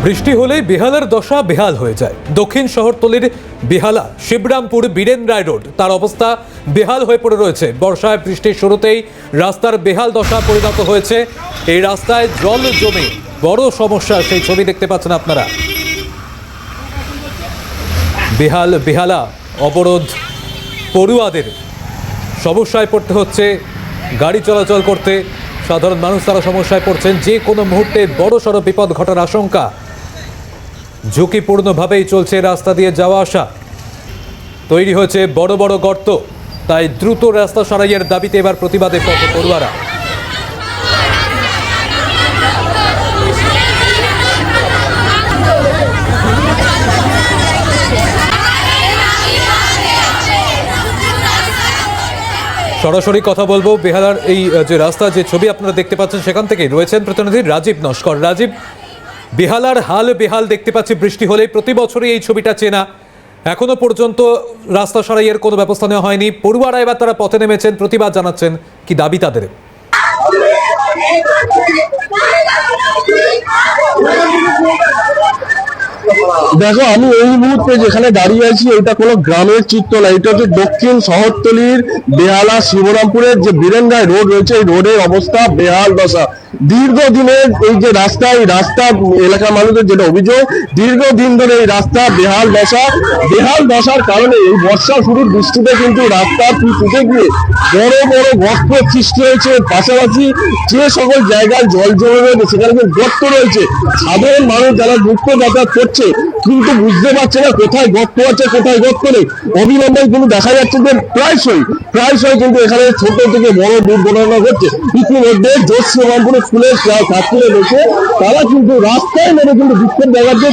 বৃষ্টি হলেই বেহালার দশা বেহাল হয়ে যায়। দক্ষিণ শহরতলির বেহালা শিবরামপুর বীরেন রায় রোড, তার অবস্থা বেহাল হয়ে পড়ে রয়েছে। বর্ষায় বৃষ্টির শুরুতেই রাস্তার বেহাল দশা পরিণত হয়েছে। এই রাস্তায় জল জমে বড় সমস্যা, সেই ছবি দেখতে পাচ্ছেন আপনারা। বেহালা অবরোধ, পড়ুয়াদের সমস্যায় পড়তে হচ্ছে গাড়ি চলাচল করতে। সাধারণ মানুষ তারা সমস্যায় পড়ছেন। যে কোনো মুহূর্তে বড় সড় বিপদ ঘটার আশঙ্কা। ঝুঁকিপূর্ণভাবেই চলছে রাস্তা দিয়ে যাওয়া আসা। তৈরি হয়েছে বড় বড় গর্ত। তাই দ্রুত রাস্তা সারাইয়ের দাবিতে এবার প্রতিবাদে পড়ুয়ারা। সরাসরি কথা বলবো বেহালার এই যে রাস্তা, যে ছবি আপনারা দেখতে পাচ্ছেন সেখান থেকে রয়েছেন প্রতিনিধি রাজীব নস্কর। রাজীব, বেহালার হাল বেহাল দেখতে পাচ্ছি বৃষ্টি হলে। প্রতি বছরই এই ছবিটা চেনা। এখনো পর্যন্ত রাস্তা সারাইয়ের কোনো ব্যবস্থা নেওয়া হয়নি। পড়ুয়ারা এবার তারা পথে নেমেছেন, প্রতিবাদ জানাচ্ছেন। কি দাবি তাদের? দেখো, আমি এই মুহূর্তে যেখানে দাঁড়িয়ে আছি এটা কোনো গ্রামের চিত্র না, এটা হচ্ছে দক্ষিণ শহরতলির বেহালা শিবরামপুরের যে বীরেন রায় রোড রয়েছে, এই রোডের অবস্থা বেহাল দশা। দীর্ঘদিনের এই যে রাস্তা, এই রাস্তা এলাকার মানুষদের যেটা অভিযোগ, দীর্ঘদিন ধরে এই রাস্তা বেহাল দশা। বেহাল দশার কারণে এই বর্ষা শুরুর বৃষ্টিতে কিন্তু রাস্তা টুটে গিয়ে বড় বড় গর্ত সৃষ্টি হয়েছে। পাশাপাশি যে সকল জায়গায় জল জমে রয়েছে সেখানে কিন্তু গর্ত রয়েছে। সাধারণ মানুষ যারা দুঃখ যাতায়াত করছে কিন্তু বুঝতে পারছে না কোথায় গর্ত আছে কোথায় গর্ত নেই। অবিলম্বে কিন্তু দেখা যাচ্ছে যে প্রায়শই কিন্তু এখানে ছোট থেকে বড় দুর্ঘটনা ঘটছে। ইতিমধ্যে জোর স্কুলের ছাত্রীরা রয়েছে, তারা কিন্তু রাস্তায় নেমে কিন্তু বিক্ষোভ দেখাচ্ছে।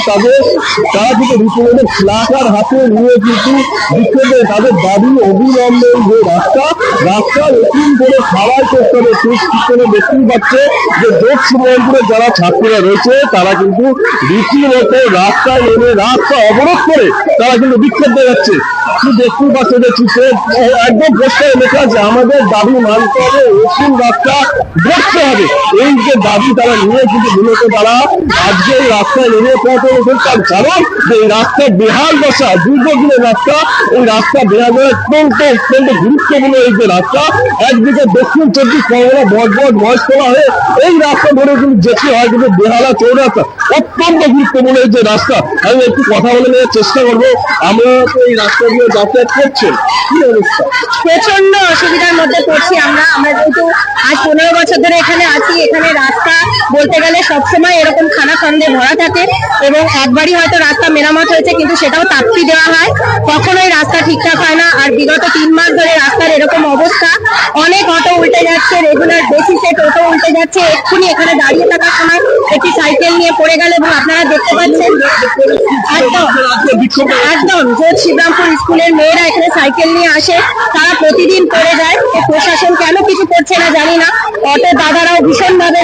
তারা কিন্তু রীতিমতো ফ্ল্যাকার হাতে নিয়ে কিন্তু বিক্ষোভ দেয়। তাদের দাবি অবিলম্বে যে রাস্তা নতুন করে খাওয়াই করতে হবে। সেখানে দেখতেই পাচ্ছে যে জোর যারা ছাত্রীরা রয়েছে তারা কিন্তু রীতিমতো রাস্তায় নেমে রাস্তা অবরোধ করে তারা কিন্তু বিক্ষোভ দেখাচ্ছে। কি দেখতেই পাচ্ছে যে চিত্রে একদম পরিষ্কার লেখা আছে, আমাদের দাবি মানতে হবে, নতুন রাস্তা গড়তে হবে। এই যে দাবি তারা নিয়ে কিন্তু মূলত তারা আজকে এই রাস্তায় নেমে পৌঁছে। তার কারণ যে এই রাস্তা বেহাল দশা, দীর্ঘদিনের রাস্তা। এই রাস্তা বেহাল অত্যন্ত গুরুত্বপূর্ণ এই যে রাস্তা। একদিকে দক্ষিণ 24 পরগনা বজবজ মহেশতলা হয়ে এই রাস্তা ধরে কিন্তু যেতে হয় কিন্তু বেহালা চৌরাস্তা। অত্যন্ত গুরুত্বপূর্ণ এই যে রাস্তা। আমি একটু কথা বলে নেওয়ার চেষ্টা করবো। আমরা তো এই রাস্তা দিয়ে যাতায়াত করছেন, কি অবস্থা? প্রচন্ড অসুবিধার মধ্যে পড়ছি আমরা যেহেতু আজ 15 বছর ধরে এখানে আছি। এখানে রাস্তা বলতে গেলে সবসময় এরকম খানাখন্দে ভরা থাকে এবং একবারই হয়তো রাস্তা মেরামত হয়েছে, কিন্তু সেটাও তাপ্তি দেওয়া হয়, কখনোই রাস্তা ঠিকঠাক হয় না। আর বিগত 3 মাস ধরে রাস্তার এরকম অবস্থা। অনেক অটো উল্টে যাচ্ছে, রেগুলার বেসিসে টোটো উল্টে যাচ্ছে। এক্ষুনি এখানে দাঁড়িয়ে থাকার সময় একটি সাইকেল নিয়ে পড়ে গেল এবং আপনারা দেখতে পাচ্ছেন একদম যে শিবরামপুর স্কুলের মেয়েরা এখানে সাইকেল নিয়ে আসে, তারা প্রতিদিন পড়ে যায়। প্রশাসন কেন কিছু করছে না জানি না। অটো দাদারাও ভীষণ ভাবে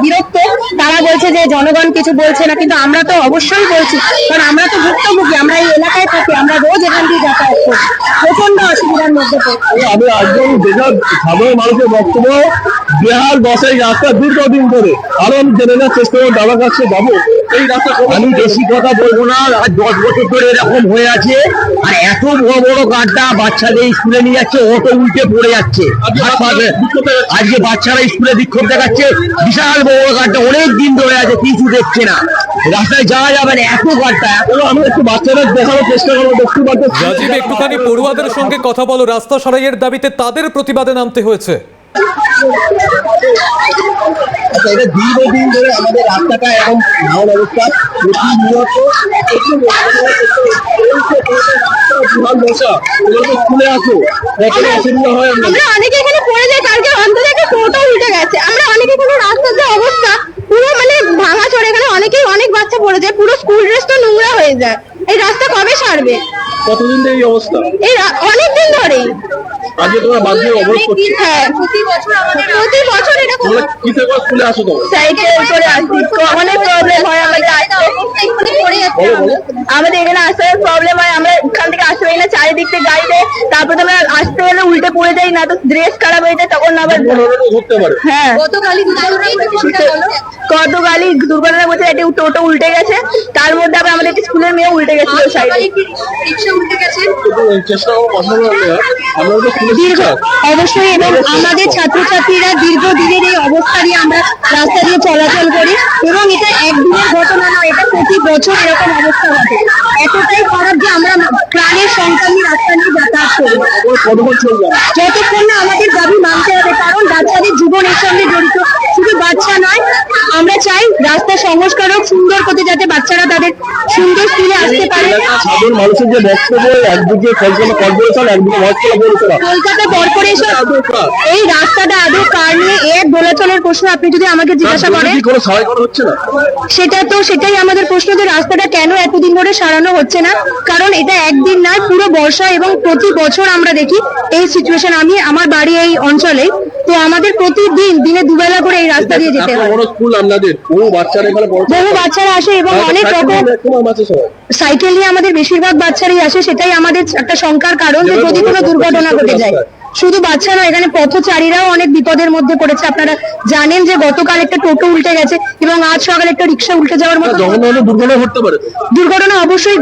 বিরক্ত। তারা বলছে যে জনগণ কিছু বলছে না, কিন্তু আমরা তো অবশ্যই বলছি, কারণ আমরা তো ভুক্তভোগী, আমরা এই এলাকায় থাকি, আমরা রোজ এখান দিয়ে যাতায়াত করি। প্রচন্ড অসুবিধার মধ্যে পড়ছি। আমি একদম সাধারণ মানুষের বক্তব্য, বেহাল দশাই রাস্তা দীর্ঘদিন ধরে। আরো আমি জেনে নেওয়ার চেষ্টা করবো দাদার কাছে। বাবু, এই রাস্তা আমি বেশি কথা বলবো না, আজ 10 বছর ধরে এরকম হয়ে আছে। আর এত বড় বড় গাড্ডা, বাচ্চাদের স্কুলে নিয়ে যাচ্ছে, অটো উল্টে পড়ে যাচ্ছে। আজকে বাচ্চারা স্কুলে বিক্ষোভ দেখাচ্ছে, বিশাল বড় গাড্ডা অনেক দিন ধরে আছে, কিছু দেখছে না। রাস্তায় যাওয়া যাবে না, এত গাড্ডা। আমি একটু বাচ্চাদের দেখানোর চেষ্টা করবো। দেখতে পাচ্ছি রাজীব, একটুখানি পড়ুয়াদের সঙ্গে কথা বলো। রাস্তা সারাইয়ের দাবিতে তাদের প্রতিবাদে নামতে হয়েছে। এটা দীর্ঘদিন ধরে আমাদের রাস্তাটা এরকম ভালো অবস্থা। প্রতিনিয়ত স্কুলে আসো, কত অসুবিধা হয়। আমরা অনেকে এখানে পড়ে যাই, কালকে অন্তত একটা টোটো উল্টে গেছে। আমরা অনেকে কোনো রাস্তার যে অবস্থা পুরো ভাঙা চড়ে, এখানে অনেক বাচ্চা পড়ে যায়, পুরো স্কুল ড্রেসটা নোংরা হয়ে যায়। এই রাস্তা কবে সারবে? কতদিন ধরে এই অবস্থা? এই অনেকদিন ধরেই। আজকে তোমরা বাদ দিয়ে অবরোধ করছো? হ্যাঁ, প্রতি বছর এরকম। কি থেকে স্কুলে আসো তো? সাইকেল করে আসি, অনেক প্রবলেম হয় আমাদের। আমাদের এখানে আসতে প্রবলেম হয়, আমরা এখান থেকে আসতে পারি না। 4 চারিদিক থেকে গাড়ি দেয়, তারপর তো আমরা আসতে গেলে উল্টে পড়ে যাই, না তো ড্রেস খারাপ হয়ে যায়, তখন আবার ঘটতে পারে। হ্যাঁ গতকালই দুর্ঘটনা বলতে একটি টোটো উল্টে গেছে, তার মধ্যে আবার আমাদের একটি স্কুলের মেয়ে উল্টে গেছিল সাইডে। চেষ্টা করবো কথা বলতে, আমরা তো দীর্ঘ অবশ্যই, এবং আমাদের ছাত্রছাত্রীরা দীর্ঘদিনের এই অবস্থা নিয়ে আমরা রাস্তা দিয়ে চলাচল করি, এবং এটা একদিনের ঘটনা নয়, এটা প্রতি বছর এরকম অবস্থা ঘটে। এতটাই খারাপ যে আমরা প্রাণের সংখ্যা নিয়ে রাস্তা নিয়ে যাতায়াত করি কতক্ষণ চলবে? যতক্ষণ না আমাদের দাবি মানতে হবে, কারণ বাচ্চাদের জীবন এর সঙ্গে জড়িত। শুধু বাচ্চা নয়, আমরা চাই রাস্তা সংস্কার হোক, সুন্দর করতে, যাতে বাচ্চারা তাদের সুন্দর স্কুলে আসতে পারে। সাধারণ মানুষের যে বক্তব্য, একদিকে কলকাতা কর্পোরেশন, একদিকে মহাস্থান পৌরসভা। কলকাতা কর্পোরেশন এই রাস্তাটা আদৌ কার নিয়ে, এক দোলাচলের প্রশ্ন আপনি যদি আমাকে জিজ্ঞাসা করেন, কোনো সারাই করা হচ্ছে না। সেটাই আমাদের প্রশ্ন, যে রাস্তাটা কেন এতদিন ধরে সারানো হচ্ছে না। কারণ এটা একদিন না, পুরো বর্ষা এবং প্রতি বছর আমরা দেখি এই সিচুয়েশন। আমার বাড়ি এই অঞ্চলে, তো আমাদের প্রতিদিন দিনে দুবেলা করে এই রাস্তা দিয়ে যেতে হয়। বড় স্কুল আপনাদের, বহু বাচ্চারা এখানে বহু বাচ্চারা আসে, এবং অনেক রকম সাইকেল নিয়ে আমাদের বেশিরভাগ বাচ্চারাই আসে। সেটাই আমাদের একটা শঙ্কার কারণ, যে যদি কোনো দুর্ঘটনা ঘটে যায়। শুধু বাচ্চা নয়, এখানে পথচারীরাও অনেক বিপদের মধ্যে পড়েছে। আপনারা জানেন যে গতকাল একটা টোটো উল্টে গেছে, এবং আজ সকালে একটা রিক্সা উল্টে যাওয়ার মতো দুর্ঘটনা ঘটতে পারে। দুর্ঘটনা অবশ্যই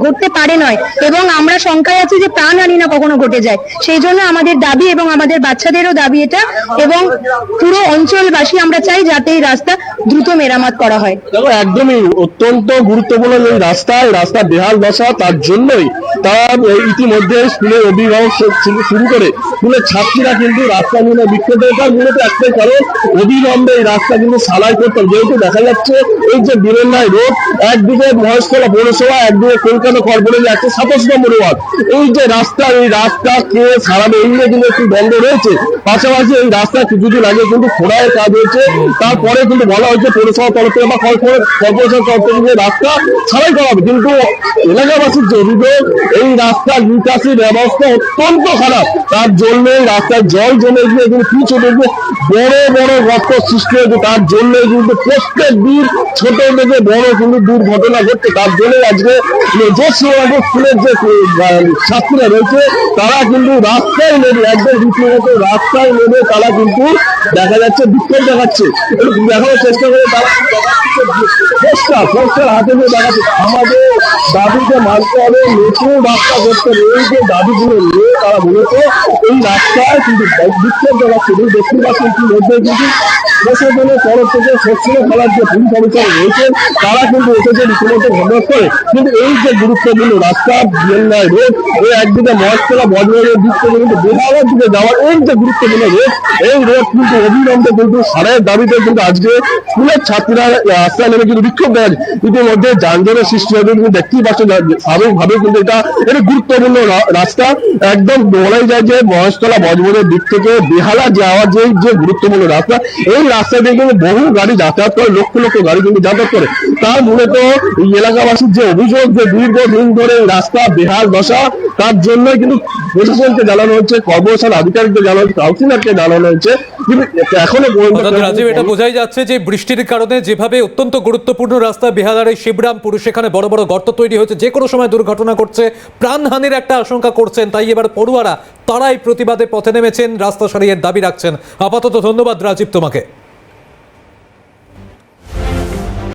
ঘটতে পারে নয়, এবং আমরা শঙ্কায় আছি যে প্রাণহানি না কখনো ঘটে যায়। সেই জন্য আমাদের দাবি, এবং আমাদের বাচ্চাদেরও দাবি এটা, এবং পুরো অঞ্চলবাসী আমরা চাই যাতে এই রাস্তা দ্রুত মেরামত করা হয়। দেখো, একদমই অত্যন্ত গুরুত্বপূর্ণ এই রাস্তা বেহাল দশা। তার জন্যই তারা ইতিমধ্যে স্কুলের অভিভাবক শুরু করে স্কুলের ছাত্রীরা কিন্তু রাস্তা নিয়ে বিক্ষোভ করার মূলত একটাই কারণ, অবিলম্বে এই রাস্তা কিন্তু সারাই করতে হবে। যেহেতু দেখা যাচ্ছে এই যে বীরেন্দ্রায় রোড, একদিকে মহেশতলা পৌরসভা, একদিকে কলকাতা কর্পোরেশন 127 নম্বর ওয়ার্ড, এই যে রাস্তা, এই রাস্তাকে সারাবে এই নিয়ে কিন্তু একটু বন্ধ রয়েছে। পাশাপাশি এই রাস্তা কিছুদিন আগে কিন্তু খোঁড়াইয়ের কাজ হয়েছে, তারপরে কিন্তু বলা হয়েছে পৌরসভা তরফ থেকে বা কর্পোরেশন তরফ থেকে রাস্তা ছাড়াই করা হবে। কিন্তু এলাকাবাসীর যে অভিযোগ, এই রাস্তার নিকাশি ব্যবস্থা অত্যন্ত খারাপ। তার জন্য রাস্তায় জল জমে গিয়ে কিন্তু পিচ উঠে গিয়ে বড় বড় গর্ত সৃষ্টি হয়েছে। তার জন্য কিন্তু প্রত্যেক দিন ছোট থেকে বড় কিন্তু দুর্ঘটনা ঘটছে। তার জন্য আজকে স্কুলের যে ছাত্রীরা রয়েছে, তারা কিন্তু রাস্তায় নেবে, একদম রীতিমতো রাস্তায় নেবে, তারা কিন্তু দেখা যাচ্ছে বিক্ষোভ দেখাচ্ছে, দেখানোর চেষ্টা করে। তারা পোস্টার হাতে নিয়ে দেখাচ্ছে আমাদের দাবিকে মানতে হবে, নতুন রাস্তা করতে হবে। এই যে দাবিগুলো নিয়ে তারা মূলত এই রাস্তায় কিন্তু বিক্ষোভ দেখাচ্ছে। দেখতে পাচ্ছেন ইতিমধ্যে কিন্তু প্রশাসনের তরফ থেকে স্বচ্ছতা ফেলার যে পুলিশ অফিসার রয়েছে, তারা কিন্তু এসেছে রীতিমতো ঘটনা করে। কিন্তু এই যে গুরুত্বপূর্ণ রাস্তা বীরেন্দ্রায় রোড, এই একদিকে মহেশতলা বজবাজারের দিক থেকে কিন্তু বেহালার দিকে যাওয়ার এই যে গুরুত্বপূর্ণ রোড, এই রোড কিন্তু অবিলম্বে কিন্তু সারাইয়ের দাবিতে কিন্তু আজকে স্কুলের ছাত্রীরা রাস্তায় নেমে কিন্তু বিক্ষোভ দেয়। ইতিমধ্যে যানজটের সৃষ্টি হয়েছে, কিন্তু দেখতেই পাচ্ছেন স্বাভাবিকভাবে কিন্তু এটা গুরুত্বপূর্ণ রাস্তা। একদম বলাই যায় যে মহেশতলা বজবাজারের দিক থেকে বেহালা যাওয়ার যে গুরুত্বপূর্ণ রাস্তা, এই রাস্তা দিয়ে কিন্তু বহু গাড়ি যাতায়াত করে, লক্ষ লক্ষ গাড়ি কিন্তু যাতায়াত করে। তার মূলত এই এলাকাবাসীর যে অভিযোগ, যে দীর্ঘদিন ধরে রাস্তা বেহাল দশা, তার জন্যই কিন্তু প্রশাসনকে জানানো হচ্ছে, কর্পোরেশন আধিকারিকদের জানানো হচ্ছে, কাউন্সিলরকে জানানো হচ্ছে, কিন্তু এখনো রাজীব, এটা বোঝাই যাচ্ছে যে বৃষ্টির কারণে যেভাবে অত্যন্ত গুরুত্বপূর্ণ রাস্তা বেহালার এই শিবরামপুর, সেখানে বড় বড় গর্ত তৈরি হয়েছে, যে কোনো সময় দুর্ঘটনা করছে, প্রাণহানির একটা আশঙ্কা করছেন। তাই এবার পড়ুয়ারা তারাই প্রতিবাদে পথে নেমেছেন, রাস্তা সারিয়ে দাবি রাখছেন। আপাতত ধন্যবাদ রাজীব তোমাকে।